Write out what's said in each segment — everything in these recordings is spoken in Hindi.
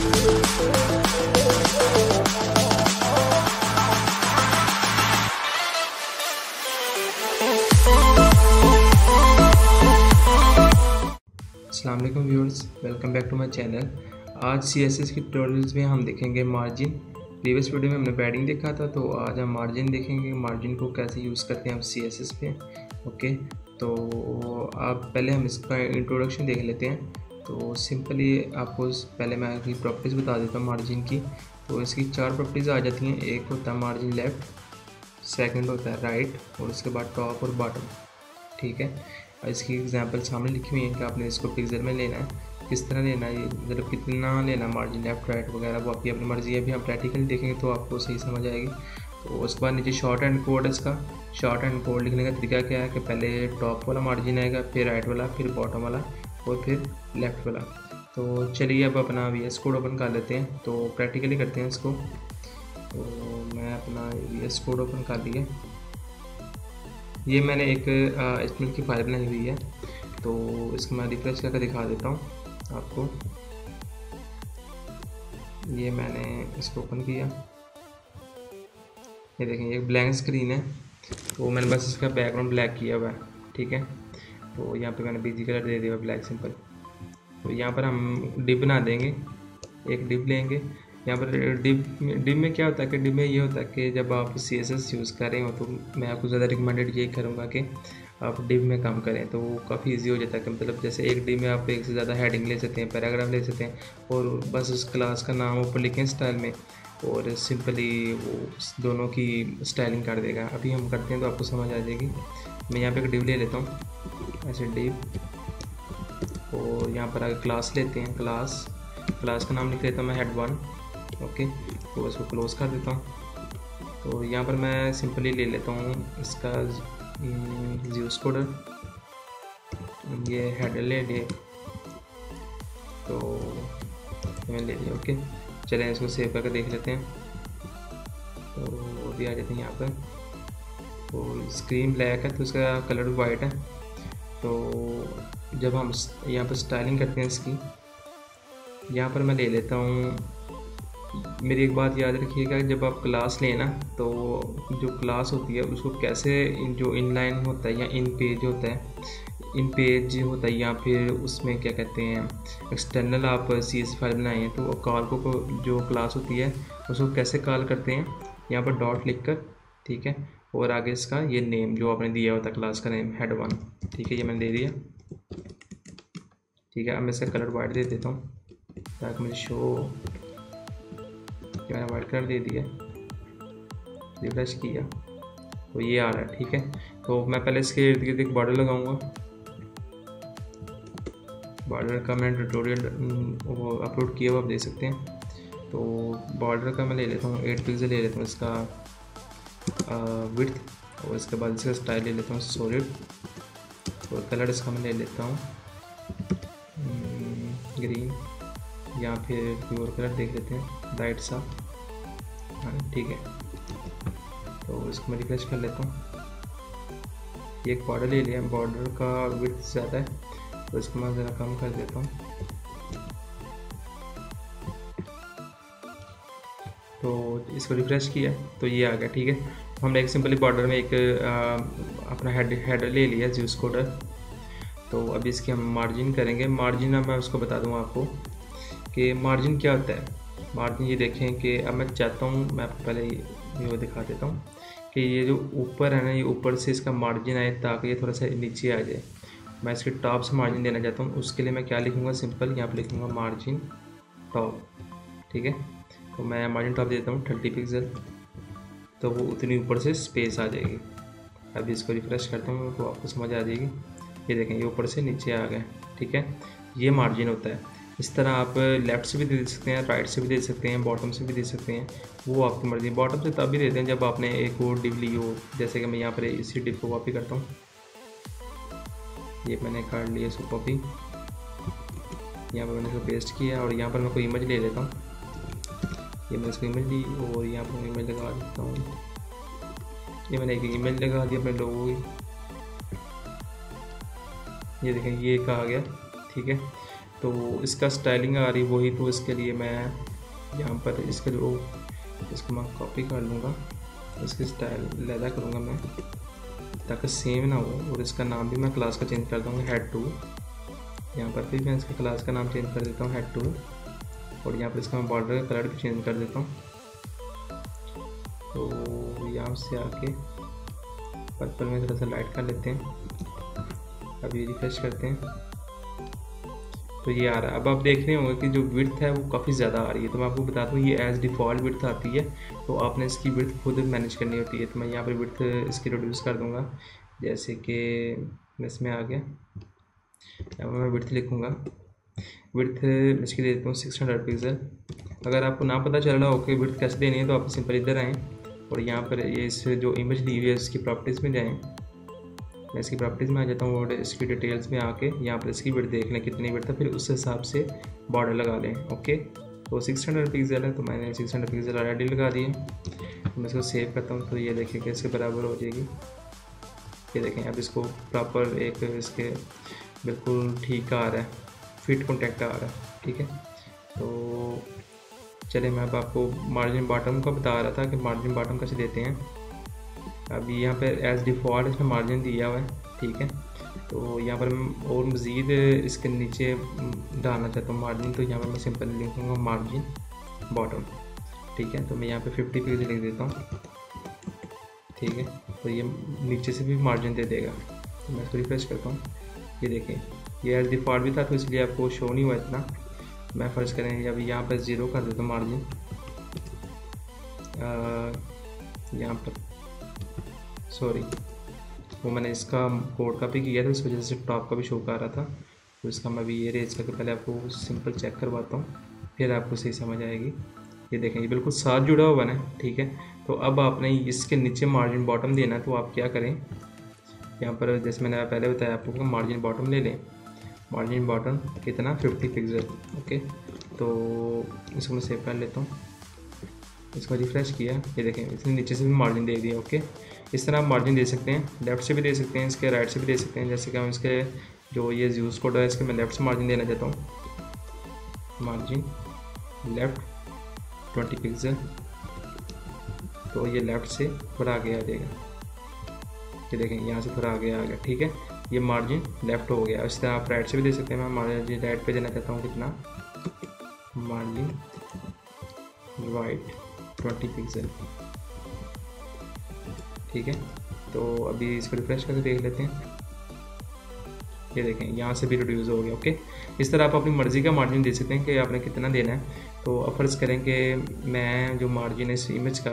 अस्सलाम वालेकुम viewers, welcome back to my channel. आज CSS की ट्यूटोरियल्स में हम देखेंगे मार्जिन। प्रीवियस वीडियो में हमने पैडिंग देखा था, तो आज हम मार्जिन देखेंगे। मार्जिन को कैसे यूज़ करते हैं हम CSS पे। ओके, तो आप पहले हम इसका इंट्रोडक्शन देख लेते हैं। तो सिंपली आपको पहले मैं इसकी प्रॉपर्टीज़ बता देता हूँ मार्जिन की। तो इसकी 4 प्रॉपर्टीज़ आ जाती हैं। एक होता है मार्जिन लेफ़्ट, सेकंड होता है राइट, और उसके बाद टॉप और बॉटम। ठीक है, इसकी एग्जांपल सामने लिखी हुई है कि आपने इसको पिक्सल में लेना है, किस तरह लेना है, मतलब कितना लेना मार्जिन लेफ्ट राइट वगैरह, वो आपकी अपनी मर्जी है। अभी हम प्रैक्टिकली देखेंगे तो आपको सही समझ आएगी। तो उसके बाद नीचे शॉर्ट एंड कोड, इसका शॉर्ट एंड कोड लिखने का तरीका क्या है कि पहले टॉप वाला मार्जिन आएगा, फिर राइट वाला, फिर बॉटम वाला, और फिर लेफ़्ट वाला। तो चलिए अब अपना VS कोड ओपन कर लेते हैं। तो प्रैक्टिकली करते हैं इसको। तो मैं अपना VS कोड ओपन कर लिया। ये मैंने एक HTML की फाइल बनाई हुई है, तो इसको मैं रिफ्रेश करके दिखा देता हूँ आपको। ये मैंने इसको ओपन किया, ये देखें ये ब्लैंक स्क्रीन है। तो मैंने बस इसका बैकग्राउंड ब्लैक किया हुआ है। ठीक है, तो यहाँ पे मैंने BG कलर दे दिया ब्लैक सिंपल। तो यहाँ पर हम डिव बना देंगे, एक डिव लेंगे। यहाँ पर डिव में क्या होता है कि डिव में ये होता है कि जब आप CSS यूज़ कर रहे हो तो मैं आपको ज़्यादा रिकमेंडेड यही करूँगा कि आप डिव में काम करें, तो वो काफ़ी इजी हो जाता है। कि मतलब जैसे एक डिव में आप एक से ज़्यादा हेडिंग ले सकते हैं, पैराग्राफ ले सकते हैं, और बस उस क्लास का नाम ऊपर लिखें स्टाइल में, और सिंपली वो दोनों की स्टाइलिंग कर देगा। अभी हम करते हैं तो आपको समझ आ जाएगी। मैं यहाँ पर एक डिव ले लेता हूँ, ऐसे डिव, और यहाँ पर आगे क्लास लेते हैं। क्लास का नाम लिख लेता हूँ मैं head1। ओके, तो इसको क्लोज कर देता हूँ। तो यहाँ पर मैं सिंपली ले लेता हूँ इसका यूज कोडर, ये हेडर ले लिए, तो मैंने ले लिया। ओके, चलें इसको सेव करके देख लेते हैं। तो अभी आ जाते हैं यहाँ पर। तो स्क्रीन ब्लैक है तो इसका कलर वाइट है। तो जब हम यहाँ पर स्टाइलिंग करते हैं इसकी, यहाँ पर मैं ले लेता हूँ। मेरी एक बात याद रखिएगा, जब आप क्लास लेना तो जो क्लास होती है उसको कैसे जो इनलाइन होता है या इन पेज होता है या फिर उसमें क्या कहते हैं एक्सटर्नल आप CSS फाइल बनाए हैं, तो कॉल को जो क्लास होती है उसको कैसे कॉल करते हैं, यहाँ पर डॉट लिख कर। ठीक है, और आगे इसका ये नेम जो आपने दिया होता है क्लास का नेम head1। ठीक है, ये मैंने दे दिया। ठीक है, अब मैं इसका कलर वाइट दे देता हूँ ताकि मुझे शो, मैंने वाइट कलर दे दिया, रिफ्रेश किया तो ये आ रहा है। ठीक है, तो मैं पहले इसके इर्द गिर्द एक बॉर्डर लगाऊंगा। बॉर्डर का मैंने ट्यूटोरियल वो अपलोड किया हुआ आप देख सकते हैं। तो बॉर्डर का मैं ले लेता हूँ 8 पिक्सल ले लेता हूँ इसका विड्थ, और इसके बाद इसका स्टाइल ले लेता हूँ सॉलिड, और कलर इसका मैं ले लेता हूँ ग्रीन, या फिर कोई और कलर देख लेते हैं लाइट सा। हाँ ठीक है, तो इसको मैं रिफ्रेश कर लेता हूँ। ये एक बॉर्डर ले लिया, बॉर्डर का विड्थ ज़्यादा है तो इसको मैं ज़रा कम कर देता हूँ। तो इसको रिफ्रेश किया तो ये आ गया। ठीक है, हमने एक सिंपली बॉर्डर में एक अपना हेडर ले लिया यूज कोडर। तो अभी इसकी हम मार्जिन करेंगे। मार्जिन अब मैं उसको बता दूँ आपको कि मार्जिन क्या होता है। मार्जिन ये देखें कि अब मैं चाहता हूँ, मैं आपको पहले ये दिखा देता हूँ कि ये जो ऊपर है ना, ये ऊपर से इसका मार्जिन आए ताकि ये थोड़ा सा नीचे आ जाए। मैं इसके टॉप से मार्जिन देना चाहता हूँ, उसके लिए मैं क्या लिखूँगा, सिंपल यहाँ पर लिखूँगा मार्जिन टॉप। ठीक है, तो मैं मार्जिन टॉप देता हूँ 30 पिक्सल, तो वो उतनी ऊपर से स्पेस आ जाएगी। अभी इसको रिफ्रेश करता हूँ तो आपको समझ आ जाएगी। ये देखें ये ऊपर से नीचे आ गए। ठीक है, ये मार्जिन होता है। इस तरह आप लेफ़्ट से भी दे सकते हैं, राइट से भी दे सकते हैं, बॉटम से भी दे सकते हैं, वो आपकी मर्ज़ी। बॉटम से तब भी देते हैं जब आपने एक और डिव ली हो, जैसे कि मैं यहाँ पर इसी डिव को कॉपी करता हूँ। ये मैंने कर लिया इसको कॉपी, यहाँ पर मैंने इसको पेस्ट किया, और यहाँ पर मैं कोई इमेज ले लेता हूँ। ये मैंने इसको इमेज ली और यहाँ पर इमेज लगा देता हूँ। ये मैंने एक इमेज लगा दी अपने लोगों की, ये देखें ये एक आ गया। ठीक है, तो इसका स्टाइलिंग आ रही वही, तो इसके लिए मैं यहाँ पर इसके जो इसको मैं कॉपी कर लूँगा, इसकी स्टाइल लैदा करूँगा मैं ताकि सेम ना हो। और इसका नाम भी मैं क्लास का चेंज कर दूँगा हेड टू। यहाँ पर भी मैं इसके क्लास का नाम चेंज कर देता हूँ हेड टू। और यहाँ पर इसका मैं बॉर्डर का कलर भी चेंज कर देता हूँ। तो यहाँ से आके पर्पल में थोड़ा सा लाइट कर लेते हैं। अभी रिफ्रेश करते हैं तो ये आ रहा है। अब आप देख रहे होंगे कि जो विड्थ है वो काफ़ी ज़्यादा आ रही है। तो मैं आपको बता दूँ ये एज डिफ़ॉल्ट विड्थ आती है, तो आपने इसकी विड्थ खुद मैनेज करनी होती है। तो मैं यहाँ पर विड्थ इसकी रिड्यूस कर दूँगा, जैसे कि मैं इसमें आ गया, यहाँ पर मैं विड्थ लिखूँगा। विड्थ इसकी दे देता हूँ 600 पिक्सल। अगर आपको ना पता चल रहा हो कि विड्थ कैसे देनी है तो आप सिंपल इधर आएँ और यहाँ पर ये इस जो इमेज दी हुई है इसकी प्रॉपर्टीज़ में जाएँ। मैं इसकी प्रॉपर्टीज़ में आ जाता हूँ और इसकी डिटेल्स में आके यहाँ पर इसकी विड्थ देख लें कितनी विड्थ है, फिर उस हिसाब से बॉर्डर लगा लें। ओके, तो 600 पिक्सल है तो मैंने 600 पिक्सल ऑलरेडी लगा दिए। तो मैं इसको सेव करता हूँ तो ये देखें कि इसके बराबर हो जाएगी। ये देखें अब इसको प्रॉपर एक इसके बिल्कुल ठीक आ रहा है, फिट कॉन्टैक्ट आ रहा है। ठीक है, तो चलिए मैं अब आपको मार्जिन बॉटम का बता रहा था कि मार्जिन बॉटम कैसे देते हैं। अभी यहाँ पर एज डिफ़ॉल्ट इसमें मार्जिन दिया हुआ है। ठीक है, तो यहाँ पर मैं और मज़ीद इसके नीचे डालना चाहता हूँ मार्जिन, तो यहाँ पर मैं सिंपल लिखूँगा मार्जिन बॉटम। ठीक है, तो मैं यहाँ पे 50 पिक्सल लिख देता हूँ। ठीक है, तो ये नीचे से भी मार्जिन दे देगा। तो मैं इसको रिफ्रेश करता हूँ, ये देखें ये एज डिफ़ॉल्ट भी था तो इसलिए आपको शो नहीं हुआ इतना। मैं फ़र्ज़ करें अभी यहाँ पर 0 कर देता हूँ मार्जिन। यहाँ पर सॉरी वो मैंने इसका कोड का भी किया था, इस वजह से टॉप का भी शो कर रहा था। तो इसका मैं अभी ये रेज करके पहले आपको सिंपल चेक करवाता हूँ, फिर आपको सही समझ आएगी। ये देखें ये बिल्कुल साथ जुड़ा हुआ है। ठीक है, तो अब आपने इसके नीचे मार्जिन बॉटम देना है। तो आप क्या करें, यहाँ पर जैसे मैंने पहले बताया आपको कि मार्जिन बॉटम ले लें। मार्जिन बॉटम कितना 50 पिक्सल। ओके, तो इसको मैं सेव कर लेता हूँ, इसको रिफ्रेश किया, ये देखें इसने नीचे से भी मार्जिन दे दिया। ओके, इस तरह आप मार्जिन दे सकते हैं, लेफ़्ट से भी दे सकते हैं, इसके राइट से भी दे सकते हैं। जैसे कि हम इसके जो ये ज़्यूस कोड है इसके मैं लेफ़्ट से मार्जिन देना चाहता हूँ। मार्जिन लेफ़्ट 20 पिक्सल, तो ये लेफ़्ट से थोड़ा आगे आ जाएगा। ये देखें यहाँ से थोड़ा आगे आ गया। ठीक है, ये मार्जिन लेफ़्ट हो गया। इस तरह आप राइट से भी दे सकते हैं। मैं मार्जिन राइट पे देना चाहता हूँ कितना, मार्जिन राइट 20 पिक्सल। ठीक है, तो अभी इसको रिफ्रेश करके देख लेते हैं। ये देखें यहाँ से भी रिड्यूस हो गया। ओके, इस तरह आप अपनी मर्ज़ी का मार्जिन दे सकते हैं कि आपने कितना देना है। तो अब फ़र्ज़ करें कि मैं जो मार्जिन है इस इमेज का,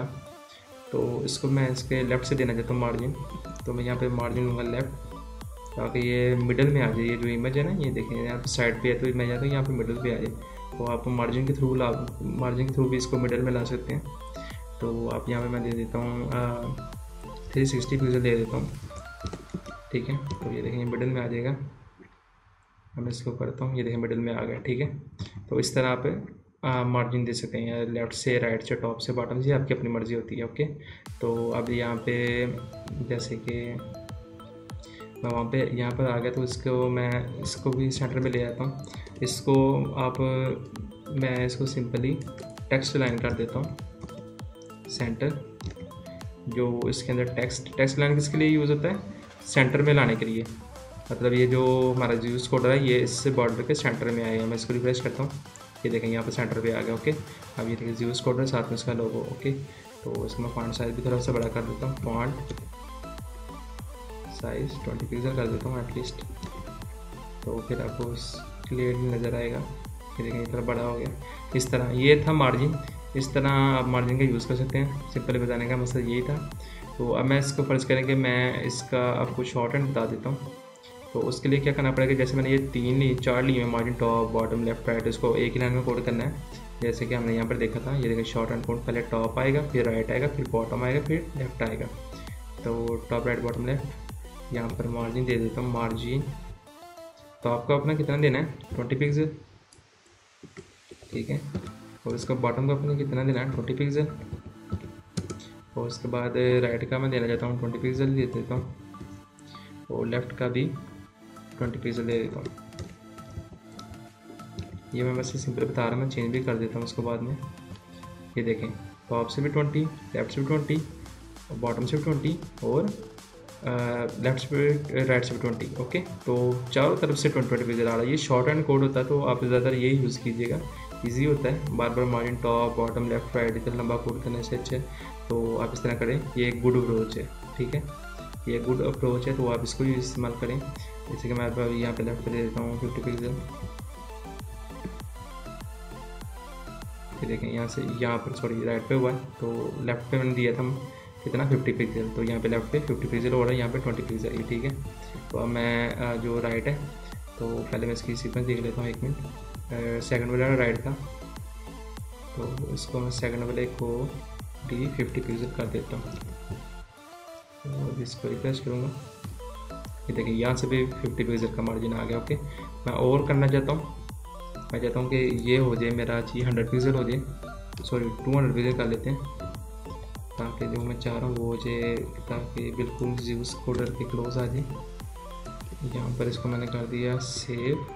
तो इसको मैं इसके लेफ़्ट से देना चाहता हूँ मार्जिन। तो मैं यहाँ पे मार्जिन लूँगा लेफ़्ट, ताकि ये मिडल में आ जाए। ये जो इमेज है ना, ये देखें यहाँ पे साइड पे है, तो मैं चाहता हूँ यहाँ पे मिडल पे आ जाए। तो आप मार्जिन के थ्रू भी इसको मिडल में ला सकते हैं। तो आप यहाँ पे मैं दे देता हूँ 360 पिक्सल दे देता हूँ। ठीक है, तो ये देखें मिडल में आ जाएगा। मैं इसको करता हूँ, ये देखें मिडल में आ गया। ठीक है, तो इस तरह आप मार्जिन दे सकते हैं, लेफ़्ट से, राइट से, टॉप से, बॉटम से, आपकी अपनी मर्ज़ी होती है। ओके, तो अब यहाँ पे जैसे कि मैं वहाँ पे यहाँ पर आ गया, तो इसको मैं इसको भी सेंटर में ले आता हूँ। इसको मैं इसको सिंपली टेक्स्ट लाइन कर देता हूँ सेंटर। जो इसके अंदर टेक्स्ट लाइन किसके लिए यूज़ होता है, सेंटर में लाने के लिए। मतलब ये जो हमारा ज़्यूस कोड है ये इससे बॉर्डर के सेंटर में आएगा। मैं इसको रिफ्रेश करता हूँ, ये देखें यहाँ पर सेंटर पे आ गया। ओके, अब ये देखिए ज़्यूस कोड है, साथ में इसका लोगो। ओके, तो इसको मैं फॉन्ट साइज़ भी थोड़ा सा बड़ा कर देता हूँ। फॉन्ट साइज़ 20 पिक्सल कर देता हूँ एटलीस्ट, तो फिर आपको क्लियरली नज़र आएगा। ये देखें इतना बड़ा हो गया। इस तरह ये था मार्जिन। इस तरह आप मार्जिन का यूज़ कर सकते हैं। सिंपली बताने का मकसद यही था। तो अब मैं इसको फ़र्ज़ करें कि मैं इसका आपको शॉर्ट हैंड बता देता हूँ। तो उसके लिए क्या करना पड़ेगा, जैसे मैंने ये 4 लिए हैं margin, top, bottom, left, right, इसको एक ही लाइन में कोड करना है। जैसे कि हमने यहाँ पर देखा था, ये देखिए शॉर्ट हैंड कोड, पहले टॉप आएगा, फिर राइट आएगा, फिर बॉटम आएगा, फिर लेफ्ट आएगा। तो टॉप, राइट, बॉटम, लेफ्ट। यहाँ पर मार्जिन दे देता हूँ। मार्जिन तो आपको अपना कितना देना है, 20 पिक्सल। ठीक है, और इसका बॉटम का अपने कितना देना है, 20 पिक्सल। और उसके बाद राइट का मैं देना चाहता हूँ 20 पिक्सल दे देता हूँ, और लेफ़्ट का भी 20 पिक्सल दे देता हूँ। ये मैं बस सिंपल बता रहा हूँ, मैं चेंज भी कर देता हूँ उसको बाद में। ये देखें, टॉप से भी 20, लेफ्ट से भी 20, बॉटम से भी 20 और लेफ्ट से भी राइट से भी 20। ओके, तो चारों तरफ से 20 पिक्सल आ रहा है। ये शॉर्ट हैंड कोड होता है तो आप ज़्यादातर यही यूज़ कीजिएगा, ईजी होता है। बार बार margin top bottom left right इतना लंबा कोड करने से अच्छा है तो आप इस तरह करें। ये एक गुड अप्रोच है, ठीक है, ये गुड अप्रोच है, तो आप इसको ही इस्तेमाल करें। जैसे कि मैं यहाँ पे लेफ्ट पे दे देता हूँ 50 पिक्सल। ये देखें, यहाँ से यहाँ पर सॉरी राइट पे हुआ है, तो लेफ्ट पे मैंने दिया था कितना 50 पिक्सल, तो यहाँ पे लेफ्ट पे 50 पिक्सल हो रहा है, यहाँ पे 20 पिक्सल है, ठीक है। तो अब मैं जो राइट है, तो पहले मैं इसकी सीक्वेंस देख लेता हूँ, 1 मिनट। सेकंड वाला राइट था, तो इसको मैं सेकंड वाले को भी 50 पिक्सल कर देता हूँ, तो इसको रिफ्रेश करूँगा। ये देखिए, यहाँ से भी 50 पिक्सल का मार्जिन आ गया। ओके, मैं और करना चाहता हूँ, मैं चाहता हूँ कि ये हो जाए मेरा जी 100 पिक्सल हो जाए, सॉरी 200 पिक्सल कर लेते हैं, ताकि जो मैं चाह रहा हूँ वो हो जाए, ताकि बिल्कुल ज़्यूस कोडर के क्लोज आ जाए। यहाँ पर इसको मैंने कर दिया सेव,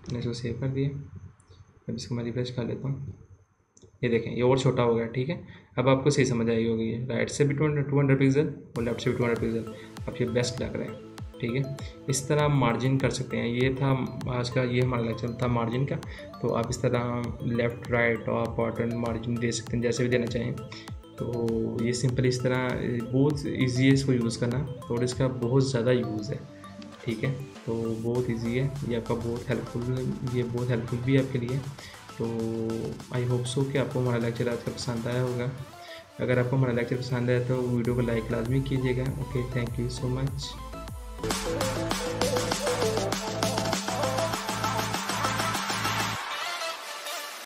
मैंने इसको सेव कर दिया। अब इसको मैं रिफ्रेश कर लेता हूँ। ये देखें, ये और छोटा हो गया, ठीक है। अब आपको सही समझ आई होगी, ये राइट से भी 200 पिक्सल और लेफ्ट से भी 200 पिक्सल, अब ये बेस्ट लग रहा है, ठीक है। इस तरह मार्जिन कर सकते हैं। ये था आज का, ये हमारा लेक्चर था मार्जिन का। तो आप इस तरह लेफ़्ट राइट और बॉटम मार्जिन दे सकते हैं, जैसे भी देना चाहें। तो ये सिंपल इस तरह बहुत इजी है इसको यूज़ करना, और इसका बहुत ज़्यादा यूज़ है, ठीक है। तो बहुत इजी है ये, आपका बहुत हेल्पफुल, ये बहुत हेल्पफुल भी है आपके लिए। तो आई होप सो कि आपको हमारा लेक्चर आज का पसंद आया होगा। अगर आपको हमारा लेक्चर पसंद आया तो वीडियो को लाइक लाजमी कीजिएगा। Okay, thank you so much.